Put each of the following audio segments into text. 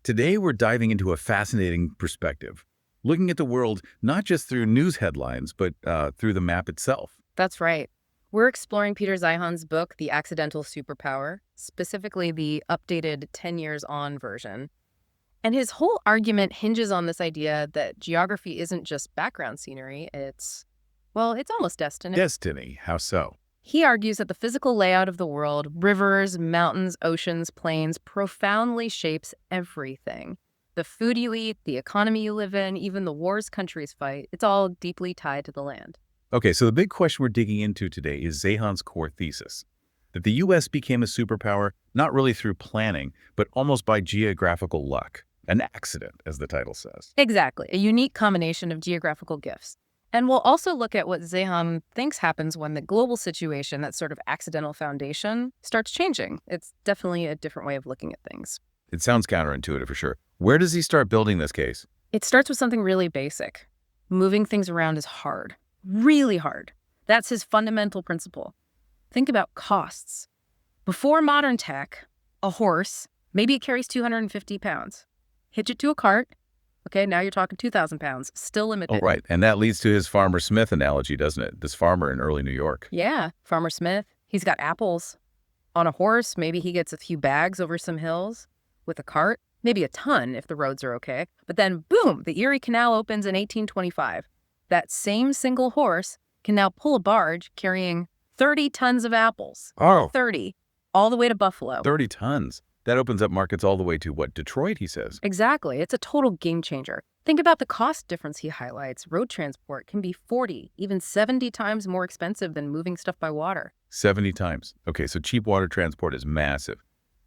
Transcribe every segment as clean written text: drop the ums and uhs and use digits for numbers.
Today, we're diving into a fascinating perspective, looking at the world not just through news headlines, but through the map itself. That's right. We're exploring Peter Zeihan's book, The Accidental Superpower, specifically the updated 10 years on version. And his whole argument hinges on this idea that geography isn't just background scenery, it's almost destiny. Destiny, how so? He argues that the physical layout of the world, rivers, mountains, oceans, plains, profoundly shapes everything. The food you eat, the economy you live in, even the wars countries fight, it's all deeply tied to the land. Okay, so the big question we're digging into today is Zeihan's core thesis, that the U.S. became a superpower not really through planning, but almost by geographical luck, an accident, as the title says. Exactly, a unique combination of geographical gifts. And we'll also look at what Zeihan thinks happens when the global situation, that sort of accidental foundation, starts changing. It's definitely a different way of looking at things. It sounds counterintuitive for sure. Where does he start building this case? It starts with something really basic. Moving things around is hard, really hard. That's his fundamental principle. Think about costs. Before modern tech, a horse, maybe it carries 250 pounds. Hitch it to a cart. Okay, now you're talking 2,000 pounds, still limited. Oh, right. And that leads to his Farmer Smith analogy, doesn't it? This farmer in early New York. Yeah, Farmer Smith. He's got apples. On a horse, maybe he gets a few bags over some hills. With a cart, maybe a ton if the roads are okay. But then, boom, the Erie Canal opens in 1825. That same single horse can now pull a barge carrying 30 tons of apples. Oh, 30, all the way to Buffalo. 30 tons. That opens up markets all the way to, what, Detroit, he says? Exactly. It's a total game changer. Think about the cost difference he highlights. Road transport can be 40, even 70 times more expensive than moving stuff by water. 70 times. Okay, so cheap water transport is massive.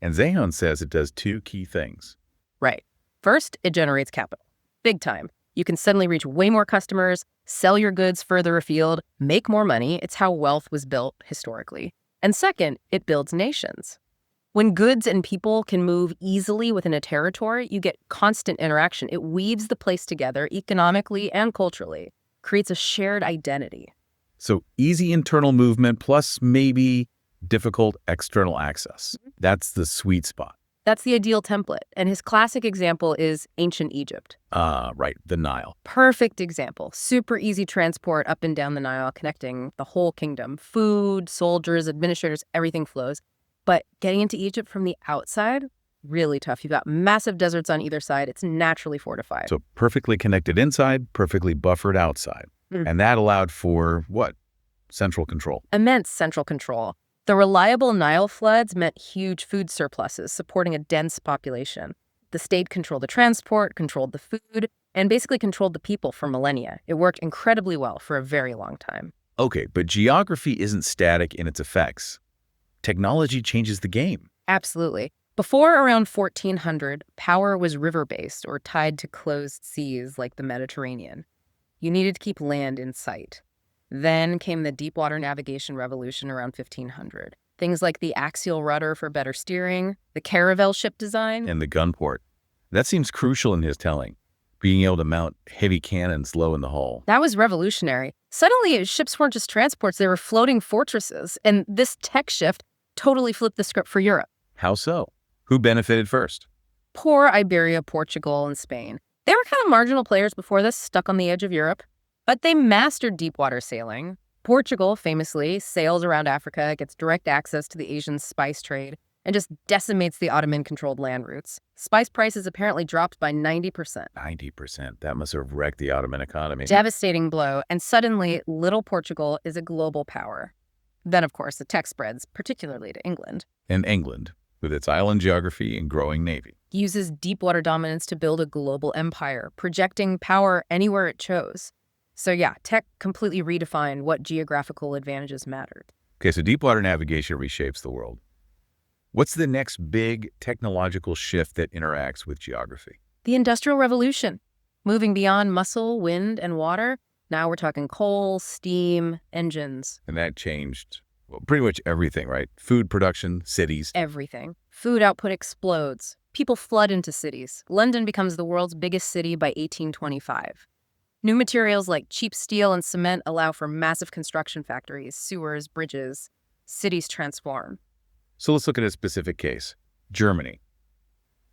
And Zeihan says it does two key things. Right. First, it generates capital. Big time. You can suddenly reach way more customers, sell your goods further afield, make more money. It's how wealth was built historically. And second, it builds nations. When goods and people can move easily within a territory, you get constant interaction. It weaves the place together economically and culturally, creates a shared identity. So easy internal movement plus maybe difficult external access. That's the sweet spot. That's the ideal template. And his classic example is ancient Egypt. Right, the Nile. Perfect example. Super easy transport up and down the Nile, connecting the whole kingdom. Food, soldiers, administrators, everything flows. But getting into Egypt from the outside, really tough. You've got massive deserts on either side. It's naturally fortified. So perfectly connected inside, perfectly buffered outside. And that allowed for what? Central control. Immense central control. The reliable Nile floods meant huge food surpluses, supporting a dense population. The state controlled the transport, controlled the food, and basically controlled the people for millennia. It worked incredibly well for a very long time. Okay, but geography isn't static in its effects. Technology changes the game. Absolutely. Before around 1400, power was river-based or tied to closed seas like the Mediterranean. You needed to keep land in sight. Then came the deepwater navigation revolution around 1500. Things like the axial rudder for better steering, the caravel ship design. And the gun port. That seems crucial in his telling, being able to mount heavy cannons low in the hull. That was revolutionary. Suddenly, ships weren't just transports, they were floating fortresses. And this tech shift totally flipped the script for Europe. How so? Who benefited first? Poor Iberia, Portugal, and Spain. They were kind of marginal players before this, stuck on the edge of Europe. But they mastered deep-water sailing. Portugal, famously, sails around Africa, gets direct access to the Asian spice trade, and just decimates the Ottoman-controlled land routes. Spice prices apparently dropped by 90%. 90%. That must have wrecked the Ottoman economy. Devastating blow, and suddenly, little Portugal is a global power. Then, of course, the tech spreads, particularly to England. And England, with its island geography and growing navy. Uses deep-water dominance to build a global empire, projecting power anywhere it chose. So yeah, tech completely redefined what geographical advantages mattered. Okay, so deepwater navigation reshapes the world. What's the next big technological shift that interacts with geography? The Industrial Revolution. Moving beyond muscle, wind, and water, now we're talking coal, steam, engines. And that changed, well, pretty much everything, right? Food production, cities. Everything. Food output explodes. People flood into cities. London becomes the world's biggest city by 1825. New materials like cheap steel and cement allow for massive construction factories, sewers, bridges. Cities transform. So let's look at a specific case. Germany.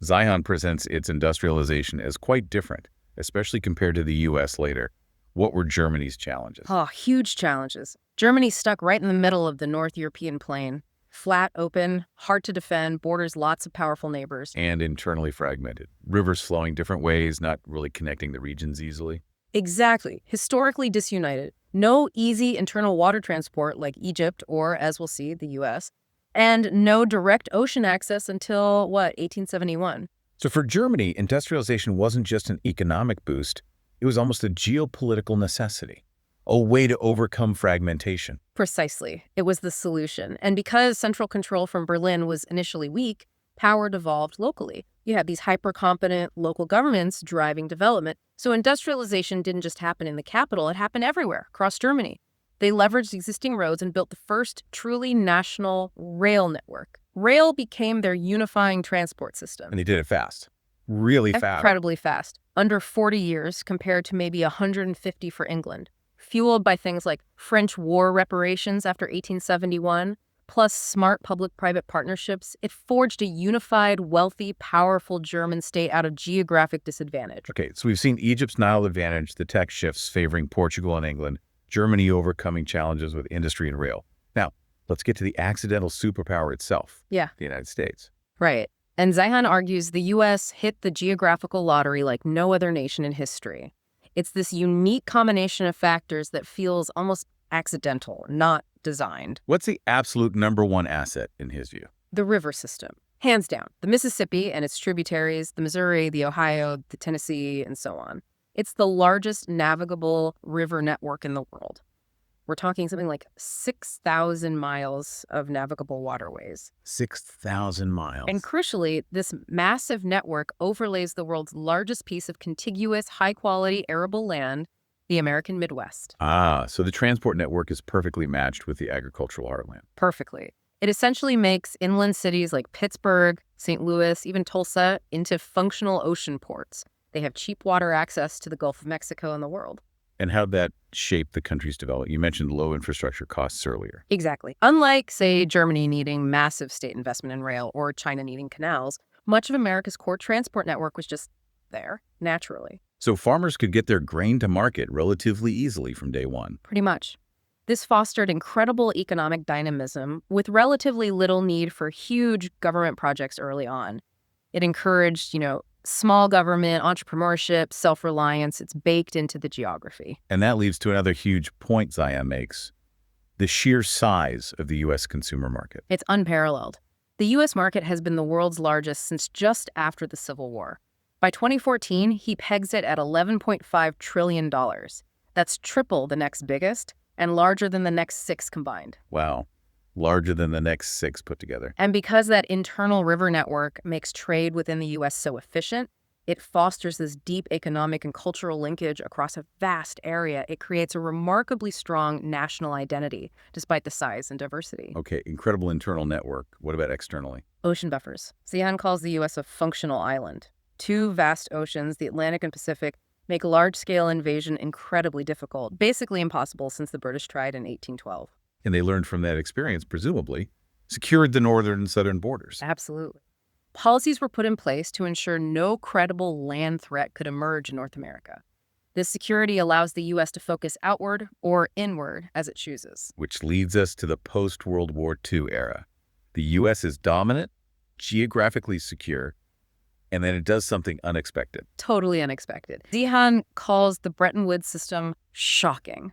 Zeihan presents its industrialization as quite different, especially compared to the U.S. later. What were Germany's challenges? Oh, huge challenges. Germany's stuck right in the middle of the North European plain. Flat, open, hard to defend, borders lots of powerful neighbors. And internally fragmented. Rivers flowing different ways, not really connecting the regions easily. Exactly. Historically disunited. No easy internal water transport like Egypt or, as we'll see, the U.S. And no direct ocean access until, 1871. So for Germany, industrialization wasn't just an economic boost, it was almost a geopolitical necessity, a way to overcome fragmentation. Precisely. It was the solution. And because central control from Berlin was initially weak, power devolved locally. You had these hyper-competent local governments driving development. So industrialization didn't just happen in the capital, it happened everywhere, across Germany. They leveraged existing roads and built the first truly national rail network. Rail became their unifying transport system. And they did it fast, really fast. Incredibly fast, under 40 years compared to maybe 150 for England. Fueled by things like French war reparations after 1871, plus smart public-private partnerships, it forged a unified, wealthy, powerful German state out of geographic disadvantage. Okay, so we've seen Egypt's Nile advantage, the tech shifts favoring Portugal and England, Germany overcoming challenges with industry and rail. Now, let's get to the accidental superpower itself, Yeah. the United States. Right. And Zeihan argues the U.S. hit the geographical lottery like no other nation in history. It's this unique combination of factors that feels almost accidental, not designed. What's the absolute #1 asset in his view? The river system. Hands down. The Mississippi and its tributaries, the Missouri, the Ohio, the Tennessee, and so on. It's the largest navigable river network in the world. We're talking something like 6,000 miles of navigable waterways. 6,000 miles. And crucially, this massive network overlays the world's largest piece of contiguous, high-quality arable land, the American Midwest. So the transport network is perfectly matched with the agricultural heartland. Perfectly. It essentially makes inland cities like Pittsburgh, St. Louis, even Tulsa into functional ocean ports. They have cheap water access to the Gulf of Mexico and the world. And how'd that shape the country's development? You mentioned low infrastructure costs earlier. Exactly. Unlike, say, Germany needing massive state investment in rail or China needing canals, much of America's core transport network was just there, naturally. So farmers could get their grain to market relatively easily from day one. Pretty much. This fostered incredible economic dynamism with relatively little need for huge government projects early on. It encouraged, small government, entrepreneurship, self-reliance. It's baked into the geography. And that leads to another huge point Zeihan makes, the sheer size of the U.S. consumer market. It's unparalleled. The U.S. market has been the world's largest since just after the Civil War. By 2014, he pegs it at $11.5 trillion. That's triple the next biggest and larger than the next 6 combined. Wow. Larger than the next 6 put together. And because that internal river network makes trade within the U.S. so efficient, it fosters this deep economic and cultural linkage across a vast area. It creates a remarkably strong national identity, despite the size and diversity. Okay, incredible internal network. What about externally? Ocean buffers. Zeihan calls the U.S. a functional island. 2 vast oceans, the Atlantic and Pacific, make large-scale invasion incredibly difficult, basically impossible since the British tried in 1812. And they learned from that experience, presumably, secured the northern and southern borders. Absolutely. Policies were put in place to ensure no credible land threat could emerge in North America. This security allows the U.S. to focus outward or inward as it chooses. Which leads us to the post-World War II era. The U.S. is dominant, geographically secure, and then it does something unexpected. Totally unexpected. Zeihan calls the Bretton Woods system shocking.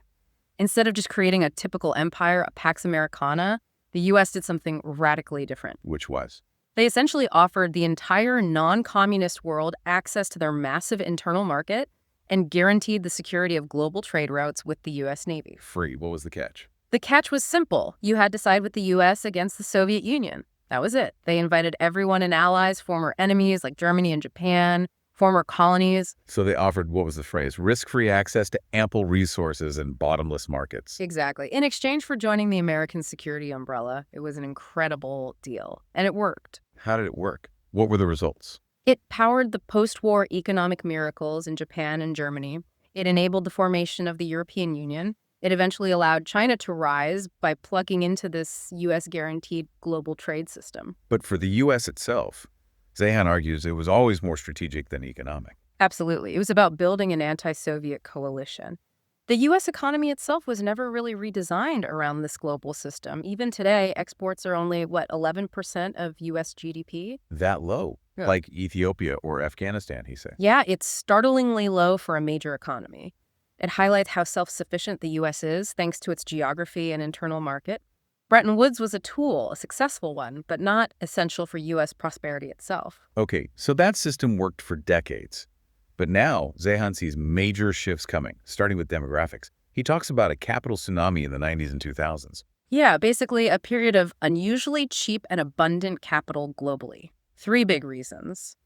Instead of just creating a typical empire, a Pax Americana, the U.S. did something radically different. Which was? They essentially offered the entire non-communist world access to their massive internal market and guaranteed the security of global trade routes with the U.S. Navy. Free. What was the catch? The catch was simple. You had to side with the U.S. against the Soviet Union. That was it. They invited everyone and allies, former enemies like Germany and Japan, former colonies. So they offered, what was the phrase, risk-free access to ample resources and bottomless markets. Exactly. In exchange for joining the American security umbrella, it was an incredible deal. And it worked. How did it work? What were the results? It powered the post-war economic miracles in Japan and Germany. It enabled the formation of the European Union. It eventually allowed China to rise by plugging into this U.S.-guaranteed global trade system. But for the U.S. itself, Zeihan argues it was always more strategic than economic. Absolutely. It was about building an anti-Soviet coalition. The U.S. economy itself was never really redesigned around this global system. Even today, exports are only, 11% of U.S. GDP? That low, Yeah. like Ethiopia or Afghanistan, he said. Yeah, it's startlingly low for a major economy. It highlights how self-sufficient the U.S. is thanks to its geography and internal market. Bretton Woods was a tool, a successful one, but not essential for U.S. prosperity itself. Okay, so that system worked for decades. But now, Zeihan sees major shifts coming, starting with demographics. He talks about a capital tsunami in the 90s and 2000s. Yeah, basically a period of unusually cheap and abundant capital globally. Three big reasons.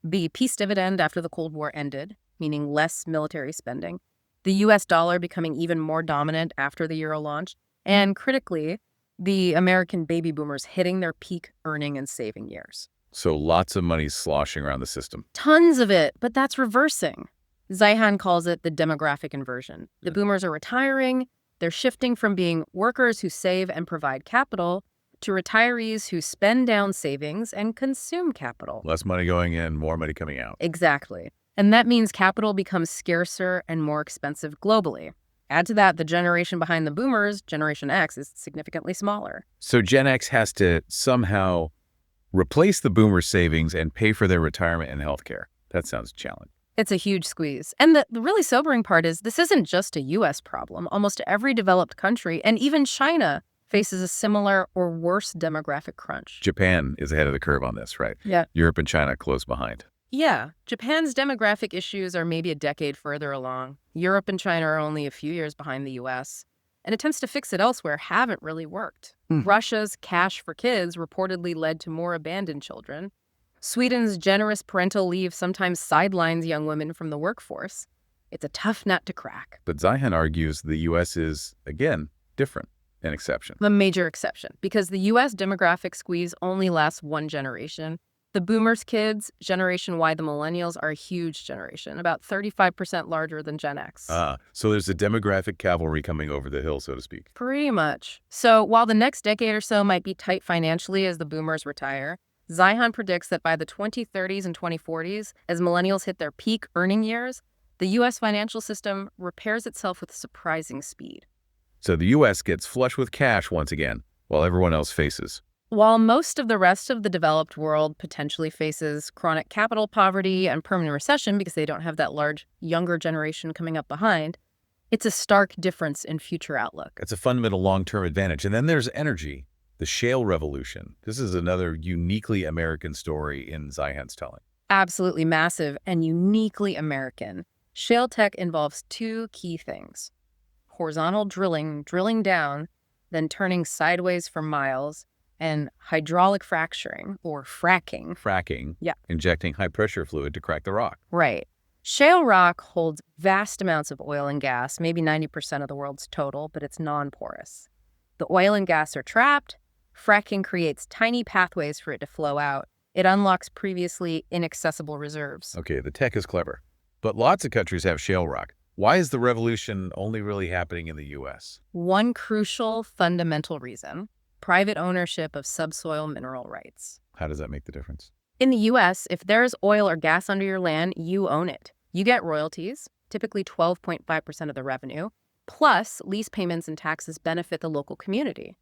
The peace dividend after the Cold War ended, meaning less military spending. The U.S. dollar becoming even more dominant after the euro launched. And critically, the American baby boomers hitting their peak earning and saving years. So lots of money sloshing around the system. Tons of it, but that's reversing. Zeihan calls it the demographic inversion. The boomers are retiring. They're shifting from being workers who save and provide capital to retirees who spend down savings and consume capital. Less money going in, more money coming out. Exactly. And that means capital becomes scarcer and more expensive globally. Add to that the generation behind the boomers, Generation X, is significantly smaller. So Gen X has to somehow replace the boomer savings and pay for their retirement and healthcare. That sounds challenging. It's a huge squeeze. And the really sobering part is this isn't just a U.S. problem. Almost every developed country, and even China, faces a similar or worse demographic crunch. Japan is ahead of the curve on this, right? Yeah. Europe and China close behind. Yeah. Japan's demographic issues are maybe a decade further along. Europe and China are only a few years behind the U.S. And attempts to fix it elsewhere haven't really worked. Russia's cash for kids reportedly led to more abandoned children. Sweden's generous parental leave sometimes sidelines young women from the workforce. It's a tough nut to crack. But Zeihan argues the U.S. is, again, different, an exception. The major exception, because the U.S. demographic squeeze only lasts one generation. The boomers' kids, Generation Y, the millennials, are a huge generation, about 35% larger than Gen X. So there's a demographic cavalry coming over the hill, so to speak. Pretty much. So while the next decade or so might be tight financially as the boomers retire, Zeihan predicts that by the 2030s and 2040s, as millennials hit their peak earning years, the U.S. financial system repairs itself with surprising speed. So the U.S. gets flush with cash once again, while everyone else faces. While most of the rest of the developed world potentially faces chronic capital poverty and permanent recession because they don't have that large younger generation coming up behind, it's a stark difference in future outlook. It's a fundamental long-term advantage. And then there's energy, the shale revolution. This is another uniquely American story in Zeihan's telling. Absolutely massive and uniquely American. Shale tech involves two key things: horizontal drilling down, then turning sideways for miles, and hydraulic fracturing, or fracking. Fracking, Yeah. injecting high-pressure fluid to crack the rock. Right. Shale rock holds vast amounts of oil and gas, maybe 90% of the world's total, but it's non-porous. The oil and gas are trapped. Fracking creates tiny pathways for it to flow out. It unlocks previously inaccessible reserves. Okay, the tech is clever. But lots of countries have shale rock. Why is the revolution only really happening in the U.S.? One crucial fundamental reason: private ownership of subsoil mineral rights. How does that make the difference? In the U.S., if there's oil or gas under your land, you own it. You get royalties, typically 12.5% of the revenue, plus lease payments and taxes benefit the local community.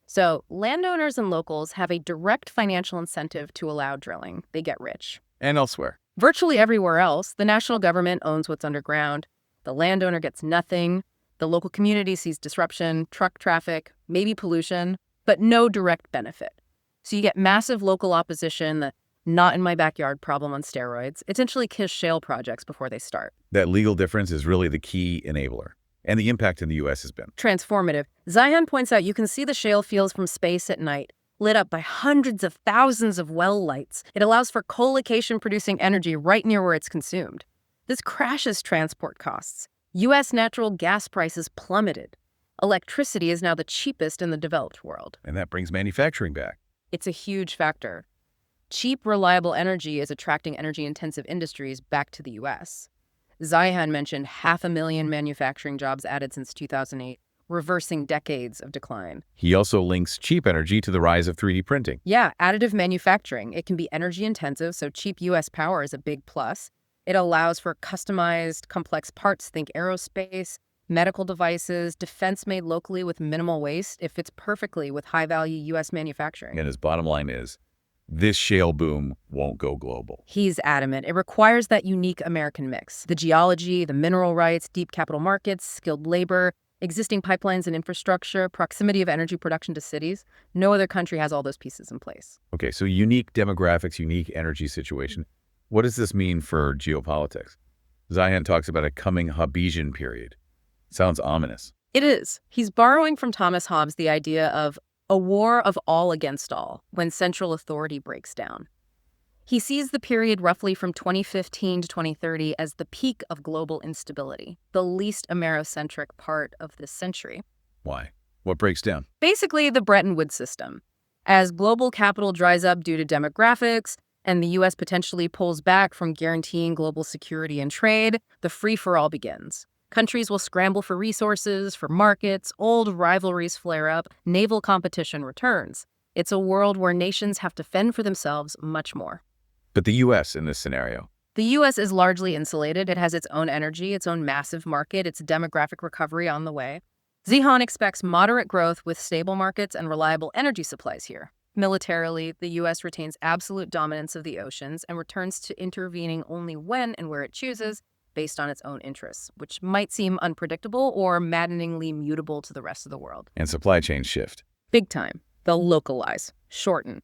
So landowners and locals have a direct financial incentive to allow drilling. They get rich. And elsewhere. Virtually everywhere else, the national government owns what's underground. The landowner gets nothing. The local community sees disruption, truck traffic, maybe pollution, but no direct benefit. So you get massive local opposition, the not in my backyard problem on steroids. Essentially kiss shale projects before they start. That legal difference is really the key enabler. And the impact in the U.S. has been Transformative. Zeihan points out you can see the shale fields from space at night, lit up by hundreds of thousands of well lights. It allows for co-location producing energy right near where it's consumed. This crashes transport costs. U.S. natural gas prices plummeted. Electricity is now the cheapest in the developed world. And that brings manufacturing back. It's a huge factor. Cheap, reliable energy is attracting energy-intensive industries back to the U.S. Zeihan mentioned 500,000 manufacturing jobs added since 2008, reversing decades of decline. He also links cheap energy to the rise of 3D printing. Yeah, additive manufacturing. It can be energy intensive, so cheap U.S. power is a big plus. It allows for customized, complex parts, think aerospace, medical devices, defense made locally with minimal waste. It fits perfectly with high-value U.S. manufacturing. And his bottom line is, this shale boom won't go global. He's adamant. It requires that unique American mix. The geology, the mineral rights, deep capital markets, skilled labor, existing pipelines and infrastructure, proximity of energy production to cities. No other country has all those pieces in place. Okay, so unique demographics, unique energy situation. What does this mean for geopolitics? Zeihan talks about a coming Hobbesian period. Sounds ominous. It is. He's borrowing from Thomas Hobbes the idea of a war of all against all, when central authority breaks down. He sees the period roughly from 2015 to 2030 as the peak of global instability, the least Amerocentric part of this century. Why? What breaks down? Basically, the Bretton Woods system. As global capital dries up due to demographics, and the U.S. potentially pulls back from guaranteeing global security and trade, the free-for-all begins. Countries will scramble for resources, for markets, old rivalries flare up, naval competition returns. It's a world where nations have to fend for themselves much more. But the U.S. in this scenario? The U.S. is largely insulated. It has its own energy, its own massive market, its demographic recovery on the way. Zeihan expects moderate growth with stable markets and reliable energy supplies here. Militarily, the U.S. retains absolute dominance of the oceans and returns to intervening only when and where it chooses, based on its own interests, which might seem unpredictable or maddeningly mutable to the rest of the world. And supply chains shift. Big time. They'll localize, shorten.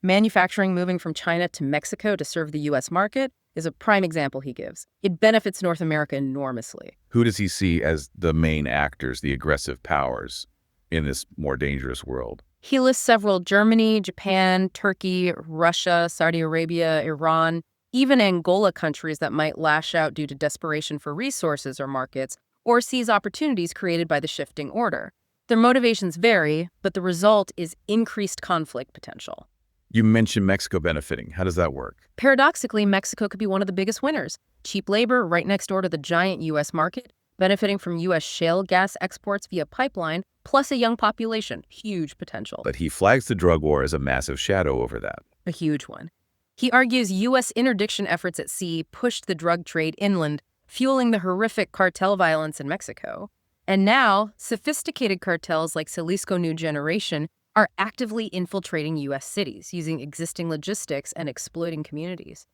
Manufacturing moving from China to Mexico to serve the U.S. market is a prime example he gives. It benefits North America enormously. Who does he see as the main actors, the aggressive powers in this more dangerous world? He lists several: Germany, Japan, Turkey, Russia, Saudi Arabia, Iran, even Angola, countries that might lash out due to desperation for resources or markets, or seize opportunities created by the shifting order. Their motivations vary, but the result is increased conflict potential. You mentioned Mexico benefiting. How does that work? Paradoxically, Mexico could be one of the biggest winners. Cheap labor right next door to the giant U.S. market, benefiting from U.S. shale gas exports via pipeline, plus a young population. Huge potential. But he flags the drug war as a massive shadow over that. A huge one. He argues U.S. interdiction efforts at sea pushed the drug trade inland, fueling the horrific cartel violence in Mexico. And now, sophisticated cartels like Jalisco New Generation are actively infiltrating U.S. cities, using existing logistics and exploiting communities.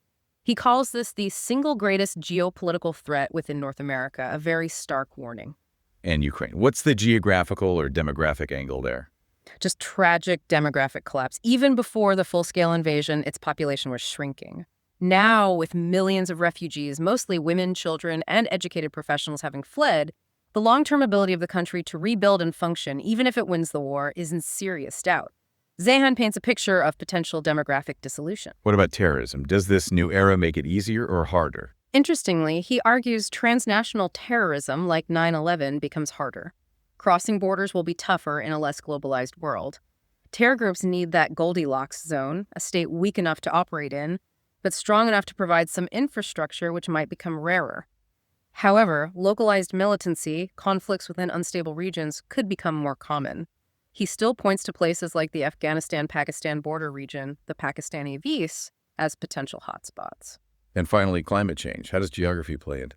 He calls this the single greatest geopolitical threat within North America, a very stark warning. And Ukraine. What's the geographical or demographic angle there? Just tragic demographic collapse. Even before the full-scale invasion, its population was shrinking. Now, with millions of refugees, mostly women, children, and educated professionals having fled, the long-term ability of the country to rebuild and function, even if it wins the war, is in serious doubt. Zeihan paints a picture of potential demographic dissolution. What about terrorism? Does this new era make it easier or harder? Interestingly, he argues transnational terrorism, like 9/11, becomes harder. Crossing borders will be tougher in a less globalized world. Terror groups need that Goldilocks zone, a state weak enough to operate in, but strong enough to provide some infrastructure which might become rarer. However, localized militancy, conflicts within unstable regions, could become more common. He still points to places like the Afghanistan-Pakistan border region, the Pakistani Vis, as potential hotspots. And finally, climate change. How does geography play in?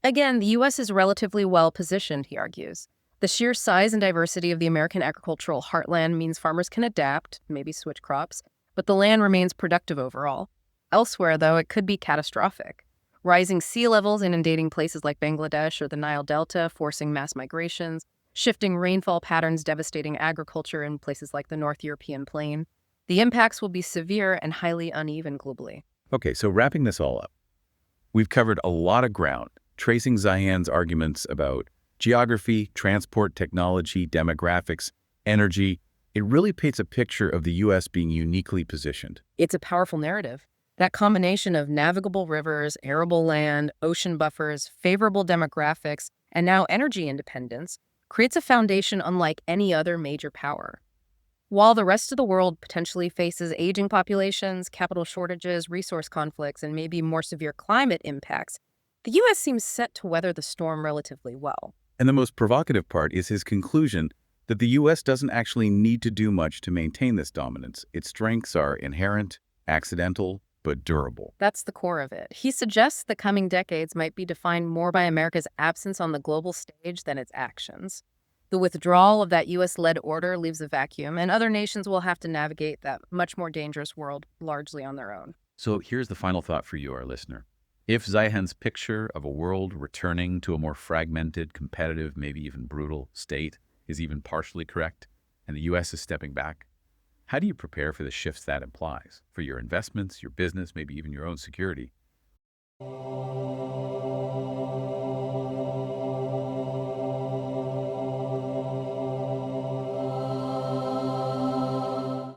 Again, the U.S. is relatively well positioned, he argues. The sheer size and diversity of the American agricultural heartland means farmers can adapt, maybe switch crops, but the land remains productive overall. Elsewhere, though, it could be catastrophic. Rising sea levels inundating places like Bangladesh or the Nile Delta, forcing mass migrations, shifting rainfall patterns devastating agriculture in places like the North European plain. The impacts will be severe and highly uneven globally. Okay, so wrapping this all up, we've covered a lot of ground, tracing Zeihan's arguments about geography, transport technology, demographics, energy. It really paints a picture of the U.S. being uniquely positioned. It's a powerful narrative. That combination of navigable rivers, arable land, ocean buffers, favorable demographics, and now energy independence creates a foundation unlike any other major power. While the rest of the world potentially faces aging populations, capital shortages, resource conflicts, and maybe more severe climate impacts, the U.S. seems set to weather the storm relatively well. And the most provocative part is his conclusion that the U.S. doesn't actually need to do much to maintain this dominance. Its strengths are inherent, accidental, but durable. That's the core of it. He suggests the coming decades might be defined more by America's absence on the global stage than its actions. The withdrawal of that U.S.-led order leaves a vacuum, and other nations will have to navigate that much more dangerous world largely on their own. So here's the final thought for you, our listener. If Zeihan's picture of a world returning to a more fragmented, competitive, maybe even brutal state is even partially correct, and the U.S. is stepping back, how do you prepare for the shifts that implies for your investments, your business, maybe even your own security?